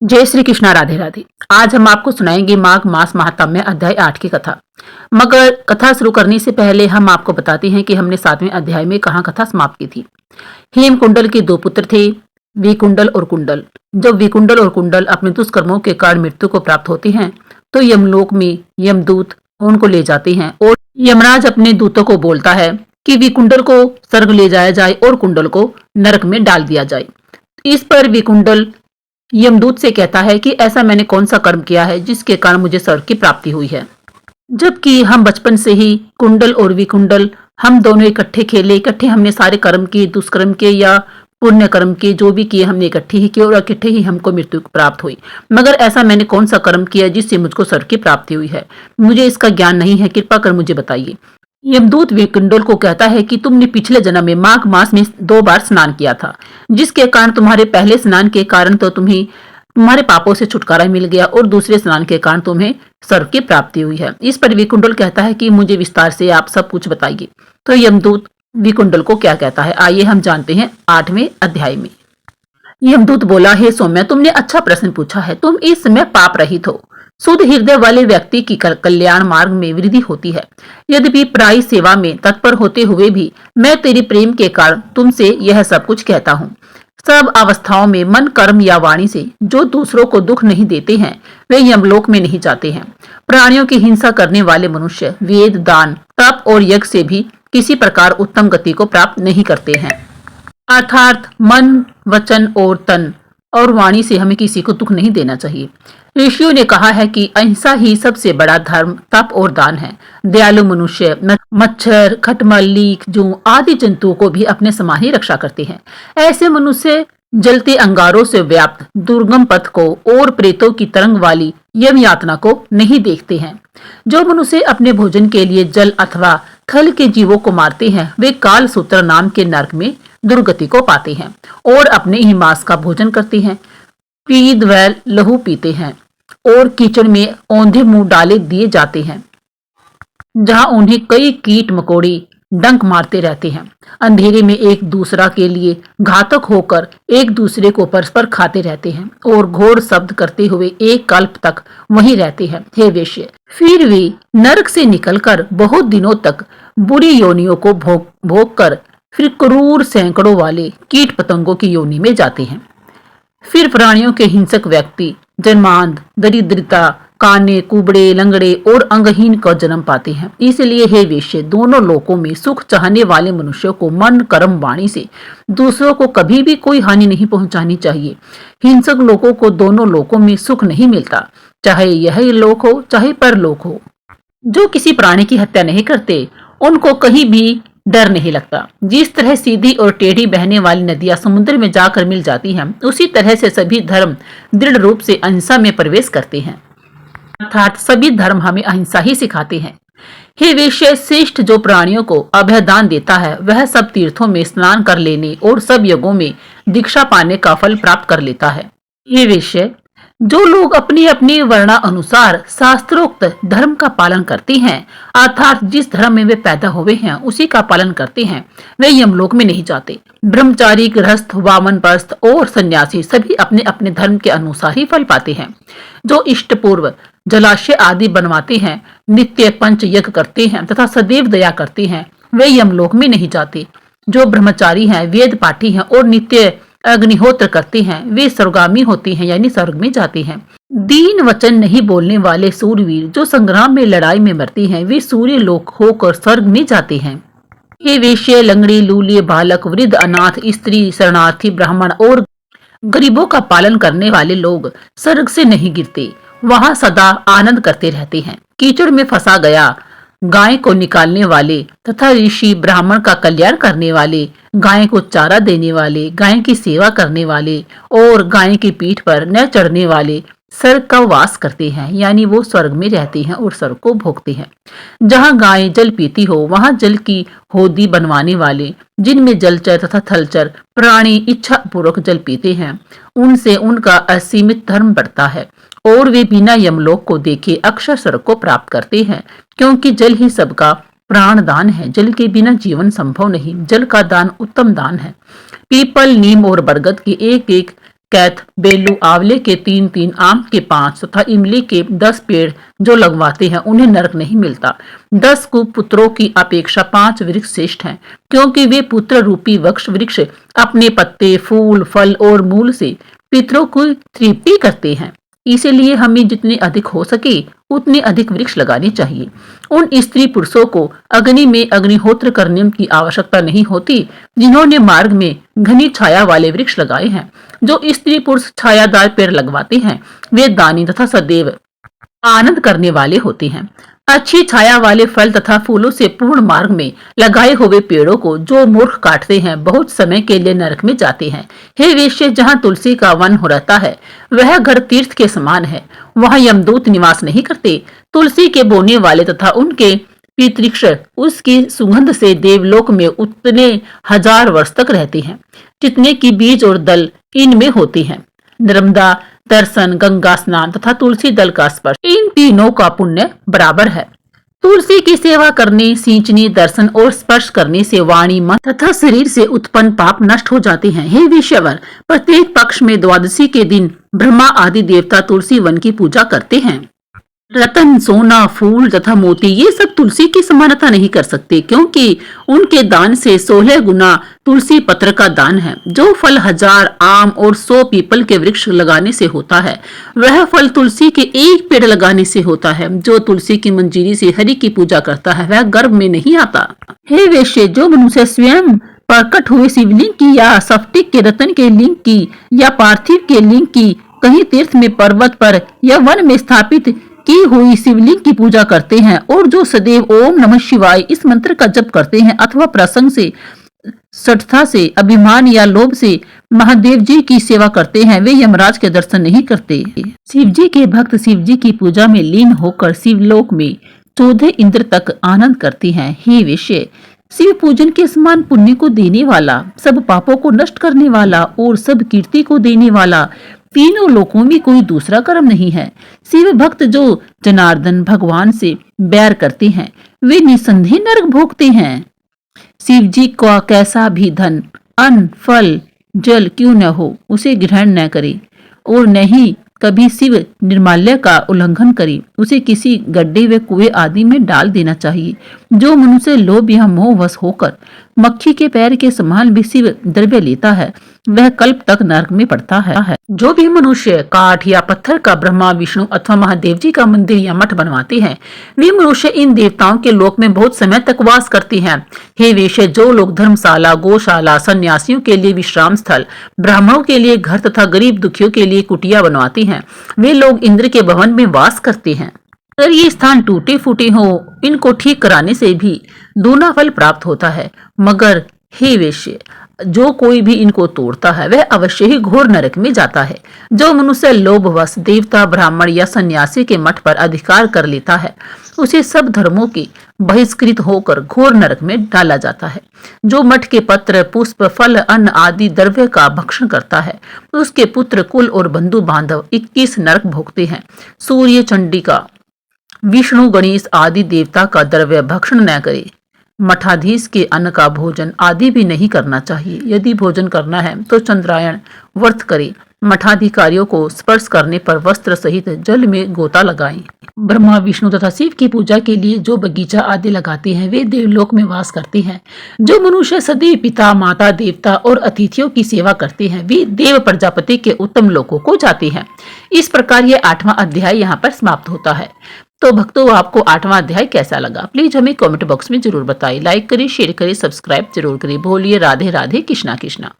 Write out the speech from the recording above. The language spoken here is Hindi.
जय श्री कृष्णा, राधे राधे। आज हम आपको सुनाएंगे माघ मास महात्म्य अध्याय 8 की कथा। मगर कथा शुरू करने से पहले हम आपको बताते हैं कि हमने 7वें अध्याय में कहाँ कथा समाप्त की थी। हेम कुंडल के दो पुत्र थे, विकुंडल और कुंडल। जब विकुंडल और कुंडल अपने दुष्कर्मों के कारण मृत्यु को प्राप्त होते हैं तो यमलोक में यमदूत उनको ले जाते हैं और यमराज अपने दूतों को बोलता है कि विकुंडल को स्वर्ग ले जाया जाए और कुंडल को नरक में डाल दिया जाए। इस पर विकुंडल यमदूत से कहता है कि ऐसा मैंने कौन सा कर्म किया है जिसके कारण मुझे स्वर्ग की प्राप्ति हुई है, जबकि हम बचपन से ही कुंडल और विकुंडल हम दोनों इकट्ठे खेले, इकट्ठे हमने सारे कर्म किए, दुष्कर्म के या पुण्य कर्म के जो भी किए हमने इकट्ठे ही किए और इकट्ठे ही हमको मृत्यु प्राप्त हुई। मगर ऐसा मैंने कौन सा कर्म किया जिससे मुझको स्वर्ग की प्राप्ति हुई है, मुझे इसका ज्ञान नहीं है, कृपा कर मुझे बताइए। यमदूत विकुंडल को कहता है कि तुमने पिछले जन्म में माघ मास में 2 बार स्नान किया था, जिसके कारण तुम्हारे पहले स्नान के कारण तो तुम्हें तुम्हारे पापों से छुटकारा मिल गया और दूसरे स्नान के कारण तुम्हें स्वर्ग की प्राप्ति हुई है। इस पर विकुंडल कहता है कि मुझे विस्तार से आप सब कुछ बताइए। तो यमदूत विकुंडल को क्या कहता है, आइए हम जानते हैं 8वें अध्याय में। यमदूत बोला, हे सौम्य, तुमने अच्छा प्रश्न पूछा है। तुम इस समय पाप रहित हो। शुद्ध हृदय वाले व्यक्ति की कल्याण मार्ग में वृद्धि होती है। यद्यपि पराई सेवा में तत्पर होते हुए भी मैं तेरे प्रेम के कारण तुमसे यह सब कुछ कहता हूँ। सब अवस्थाओं में मन, कर्म या वाणी से जो दूसरों को दुख नहीं देते हैं वे यमलोक में नहीं जाते हैं। प्राणियों की हिंसा करने वाले मनुष्य वेद, दान, तप और यज्ञ से भी किसी प्रकार उत्तम गति को प्राप्त नहीं करते हैं। अर्थात मन, वचन और तन और वाणी से हमें किसी को दुख नहीं देना चाहिए। ऋषियों ने कहा है कि अहिंसा ही सबसे बड़ा धर्म, तप और दान है। दयालु मनुष्य मच्छर, खटमल, लीक, जू आदि जंतुओं को भी अपने समान ही रक्षा करते हैं। ऐसे मनुष्य जलते अंगारों से व्याप्त दुर्गम पथ को और प्रेतों की तरंग वाली यम यातना को नहीं देखते हैं। जो मनुष्य अपने भोजन के लिए जल अथवा थल के जीवों को मारते हैं वे काल सूत्र नाम के नरक में दुर्गति को पाते हैं और अपने ही मांस का भोजन करते हैं, पीद व लहू पीते हैं और कीचड़ में औंधे मुंह डाले दिए जाते हैं, जहां उन्हें कई कीट मकोड़ी डंक मारते रहते हैं। अंधेरे में एक दूसरा के लिए घातक होकर एक दूसरे को परस्पर खाते रहते हैं और घोर शब्द करते हुए एक कल्प तक वहीं रहते हैं। हे वेश्य, फिर वे नरक से निकलकर बहुत दिनों तक बुरी योनियों को भोग कर फिर क्रूर सैकड़ों वाले कीट पतंगों की योनि में जाते हैं। फिर प्राणियों के हिंसक व्यक्ति जन्मांध, दरिद्रता, काने, कुबड़े, लंगड़े और अंगहीन का जन्म पाते हैं। इसलिए हे वेश्य, दोनों लोकों में सुख चाहने वाले मनुष्यों को मन, कर्म, वाणी से दूसरों को कभी भी कोई हानि नहीं पहुंचानी चाहिए। हिंसक लोगों को दोनों लोकों में सुख नहीं मिलता, चाहे यह लोक हो चाहे परलोक हो। जो किसी प्राणी की हत्या नहीं करते उनको कहीं भी डर नहीं लगता। जिस तरह सीधी और टेढ़ी बहने वाली नदियां समुद्र में जाकर मिल जाती हैं, उसी तरह से सभी धर्म दृढ़ रूप से अहिंसा में प्रवेश करते हैं। अर्थात सभी धर्म हमें अहिंसा ही सिखाते हैं। हे वेश्य, श्रेष्ठ जो प्राणियों को अभयदान देता है वह सब तीर्थों में स्नान कर लेने और सब यज्ञों में दीक्षा पाने का फल प्राप्त कर लेता है। हे वेश्य, जो लोग अपनी अपनी वर्णा अनुसार शास्त्रोक्त धर्म का पालन करते हैं, अर्थात जिस धर्म में वे पैदा हुए हैं उसी का पालन करते हैं, वे यमलोक में नहीं जाते। ब्रह्मचारी, गृहस्थ, वामनप्रस्थ और सन्यासी सभी अपने अपने धर्म के अनुसार ही फल पाते हैं। जो इष्ट पूर्व जलाशय आदि बनवाते हैं, नित्य पंच यज्ञ करते हैं तथा सदैव दया करते हैं, वे यमलोक में नहीं जाते। जो ब्रह्मचारी हैं, वेद पाठी हैं और नित्य अग्निहोत्र करते हैं, वे स्वर्गामी होते हैं यानी स्वर्ग में जाते हैं। दीन वचन नहीं बोलने वाले सूरवीर जो संग्राम में लड़ाई में मरते हैं, वे सूर्य लोक होकर स्वर्ग में जाते हैं। ये वेश्य, लंगड़ी, लूलिये, बालक, वृद्ध, अनाथ, स्त्री, शरणार्थी, ब्राह्मण और गरीबों का पालन करने वाले लोग स्वर्ग से नहीं गिरते, वहां सदा आनंद करते रहते हैं। कीचड़ में फंसा गया गाय को निकालने वाले तथा ऋषि ब्राह्मण का कल्याण करने वाले, गाय को चारा देने वाले, गाय की सेवा करने वाले और गाय की पीठ पर न चढ़ने वाले स्वर्ग का वास करते हैं, यानी वो स्वर्ग में रहते हैं और स्वर्ग को भोगते हैं। जहाँ गाय जल पीती हो वहां जल की होदी बनवाने वाले, जिनमें जलचर तथा थलचर प्राणी इच्छा पूर्वक जल पीते हैं, उनसे उनका असीमित धर्म बढ़ता है और वे बिना यमलोक को देखे अक्षर स्वर्ग को प्राप्त करते हैं, क्योंकि जल ही सबका प्राण दान है। जल के बिना जीवन संभव नहीं। जल का दान उत्तम दान है। पीपल, नीम और बरगद के एक एक कैथ, बेलू, आंवले के 3-3, आम के 5 तथा इमली के 10 पेड़ जो लगवाते हैं उन्हें नरक नहीं मिलता। 10 कुपुत्रों की अपेक्षा 5 वृक्ष श्रेष्ठ हैं, क्योंकि वे पुत्र रूपी वृक्ष अपने पत्ते, फूल, फल और मूल से पितरों को तृप्ति करते हैं। इसीलिए हमें जितने अधिक हो सके उतने अधिक वृक्ष लगाने चाहिए। उन स्त्री पुरुषों को अग्नि में अग्निहोत्र करने की आवश्यकता नहीं होती जिन्होंने मार्ग में घनी छाया वाले वृक्ष लगाए हैं। जो स्त्री पुरुष छायादार पेड़ लगवाते हैं वे दानी तथा सदैव आनंद करने वाले होते हैं। अच्छी छाया वाले फल तथा फूलों से पूर्ण मार्ग में लगाए हुए पेड़ों को जो मूर्ख काटते हैं बहुत समय के लिए नरक में जाते हैं। हे वेश्य, जहाँ तुलसी का वन हो रहता है वह घर तीर्थ के समान है, वहाँ यमदूत निवास नहीं करते। तुलसी के बोने वाले तथा उनके पितृक्ष उसकी सुगंध से देवलोक में उतने 1000 वर्ष तक रहते हैं जितने की बीज और दल इनमें होते हैं। नर्मदा दर्शन, गंगा स्नान तथा तुलसी दल का स्पर्श, इन तीनों का पुण्य बराबर है। तुलसी की सेवा करने, सींचने, दर्शन और स्पर्श करने से वाणी, मन तथा शरीर से उत्पन्न पाप नष्ट हो जाते हैं। हे विश्ववर, प्रत्येक पक्ष में द्वादशी के दिन ब्रह्मा आदि देवता तुलसी वन की पूजा करते हैं। रतन, सोना, फूल तथा मोती ये सब तुलसी की समानता नहीं कर सकते, क्योंकि उनके दान से 16 गुना तुलसी पत्र का दान है। जो फल 1000 आम और 100 पीपल के वृक्ष लगाने से होता है वह फल तुलसी के एक पेड़ लगाने से होता है। जो तुलसी की मंजीरी से हरि की पूजा करता है वह गर्भ में नहीं आता। हे वैश्य, जो मनुष्य स्वयं प्रकट हुए शिवलिंग की या स्फटिक के रतन के लिंग की या पार्थिव के लिंग की कहीं तीर्थ में, पर्वत पर या वन में स्थापित की हुई शिवलिंग की पूजा करते हैं और जो सदैव ओम नमः शिवाय इस मंत्र का जप करते हैं अथवा प्रसंग से, सठता से, अभिमान या लोभ से महादेव जी की सेवा करते हैं वे यमराज के दर्शन नहीं करते। शिव जी के भक्त शिव जी की पूजा में लीन होकर शिवलोक में 14 इंद्र तक आनंद करते हैं। हे वैश्य, शिव पूजन के समान पुण्य को देने वाला, सब पापों को नष्ट करने वाला और सब कीर्ति को देने वाला तीनों लोकों में कोई दूसरा कर्म नहीं है। शिव भक्त जो जनार्दन भगवान से बैर करते हैं वे निसंदेह नरक भोगते हैं। शिव जी का कैसा भी धन, अन्न, फल, जल क्यों न हो उसे ग्रहण न करे और न ही कभी शिव निर्माल्य का उल्लंघन करे। उसे किसी गड्ढे व कुएं आदि में डाल देना चाहिए। जो मनुष्य लोभ या मोहवश होकर मक्खी के पैर के समान भी शिव द्रव्य लेता है वह कल्प तक नरक में पड़ता है। जो भी मनुष्य काठ या पत्थर का ब्रह्मा, विष्णु अथवा महादेव जी का मंदिर या मठ बनवाते हैं वे मनुष्य इन देवताओं के लोक में बहुत समय तक वास करते हैं। हे वैश्य, जो लोग धर्मशाला, गौशाला, सन्यासियों के लिए विश्राम स्थल, ब्राह्मणों के लिए घर तथा गरीब दुखियों के लिए कुटिया बनवाते हैं वे लोग इंद्र के भवन में वास करते हैं। अगर ये स्थान टूटे फूटे हो इनको ठीक कराने से भी दूना फल प्राप्त होता है, मगर हे वैश्य, जो कोई भी इनको तोड़ता है वह अवश्य ही घोर नरक में जाता है। जो मनुष्य लोभवश देवता, ब्राह्मण या सन्यासी के मठ पर अधिकार कर लेता है उसे सब धर्मों के बहिष्कृत होकर घोर नरक में डाला जाता है। जो मठ के पत्र, पुष्प, फल, अन्न आदि द्रव्य का भक्षण करता है उसके पुत्र, कुल और बंधु बांधव 21 नरक भोगते हैं। सूर्य, चंडिका, विष्णु, गणेश आदि देवता का द्रव्य भक्षण न करे। मठाधीश के अन्न का भोजन आदि भी नहीं करना चाहिए। यदि भोजन करना है तो चंद्रायण व्रत करे। मठाधिकारियों को स्पर्श करने पर वस्त्र सहित जल में गोता लगाएं। ब्रह्मा, विष्णु तथा शिव की पूजा के लिए जो बगीचा आदि लगाते हैं वे देवलोक में वास करते हैं। जो मनुष्य सदैव पिता, माता, देवता और अतिथियों की सेवा करते हैं वे देव प्रजापति के उत्तम लोकों को जाते हैं। इस प्रकार ये 8वां अध्याय यहाँ पर समाप्त होता है। तो भक्तों, आपको 8वां अध्याय कैसा लगा प्लीज हमें कमेंट बॉक्स में जरूर बताइए। लाइक करें, शेयर करें, सब्सक्राइब जरूर करें। बोलिए राधे राधे, कृष्णा कृष्णा।